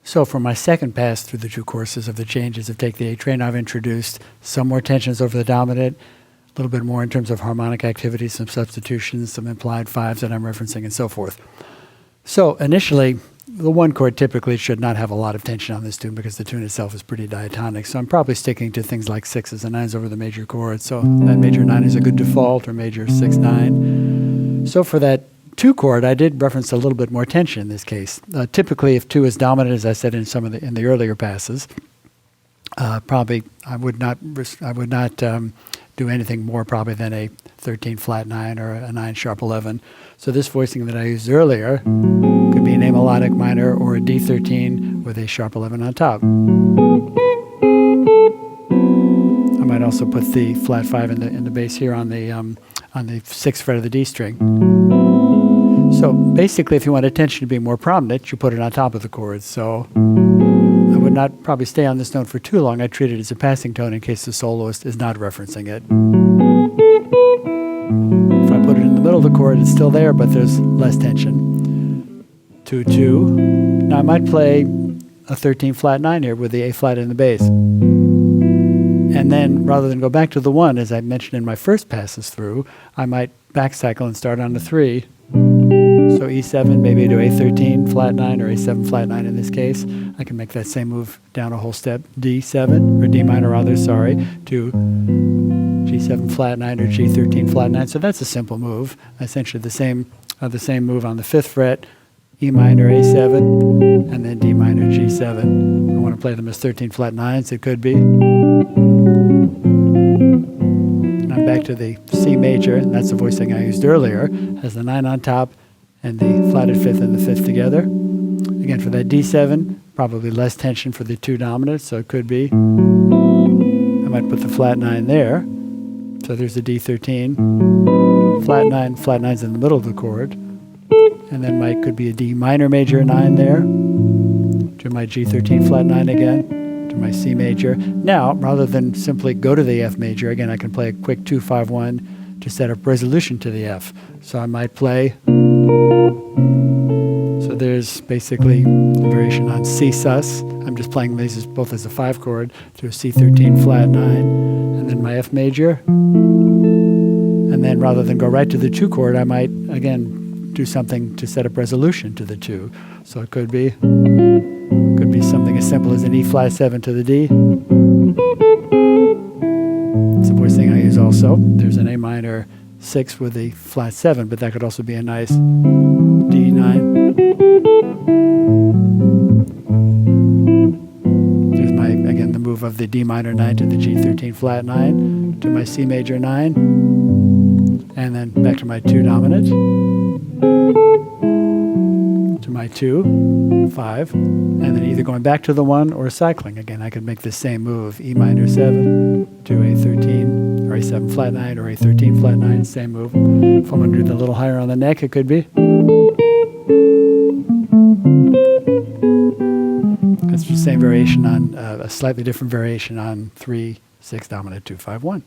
So for my second pass through the two courses of the changes of Take the A Train, I've introduced some more tensions over the dominant, a little bit more in terms of harmonic activity, some substitutions, some implied fives that I'm referencing, and so forth. So initially, the one chord typically should not have a lot of tension on this tune because the tune itself is pretty diatonic. So I'm probably sticking to things like sixes and nines over the major chords. So that major nine is a good default, or major 6-9. So for that 2 chord, I did reference a little bit more tension in this case. Typically, if 2 is dominant, as I said in some of in the earlier passes, probably I would not do anything more probably than a 13 flat 9 or a 9 sharp 11. So this voicing that I used earlier could be an A melodic minor or a D13 with a sharp 11 on top. I might also put the flat 5 in the bass here on the 6th fret of the D string. So basically, if you want attention to be more prominent, you put it on top of the chords. So I would not probably stay on this note for too long. I treat it as a passing tone in case the soloist is not referencing it. If I put it in the middle of the chord, it's still there, but there's less tension. 2-2. Now I might play a 13 flat 9 here with the A flat in the bass. And then, rather than go back to the 1, as I mentioned in my first passes through, I might back cycle and start on the 3. So E7, maybe do A13 flat 9 or A7 flat 9 in this case. I can make that same move down a whole step, D7, or D minor rather, sorry, to G7 flat 9 or G13 flat 9. So that's a simple move, essentially the same move on the 5th fret, E minor A7, and then D minor G7. I want to play them as 13 flat 9s, it could be. I'm back to the C major, and that's the voicing I used earlier, has the 9 on top and the flatted 5th and the 5th together. Again, for that D7, probably less tension for the 2 dominants, so it could be. I might put the flat 9 there. So there's the D13, flat 9, flat 9's in the middle of the chord. And then could be a D minor major 9 there, to my G13 flat 9 again, to my C major. Now, rather than simply go to the F major, again, I can play a quick 2-5-1 to set up resolution to the F. So I might play, so there's basically a variation on C sus. I'm just playing these both as a 5 chord to a C13 flat 9, and then my F major. And then rather than go right to the 2 chord, I might, again, do something to set up resolution to the 2. So it could be something as simple as an E flat 7 to the D. It's a voicing I use also. There's an A minor 6 with a flat 7, but that could also be a nice D9. There's again, the move of the D minor 9 to the G13 flat 9, to my C major 9, and then back to my 2 dominant, to my 2, 5, and then either going back to the 1 or cycling. Again, I could make the same move, E minor 7 to A13, or A7 flat 9, or A13 flat 9, same move. If I'm going to do the little higher on the neck, it could be. That's the same variation on, a slightly different variation on 3, 6 dominant 2, 5, 1.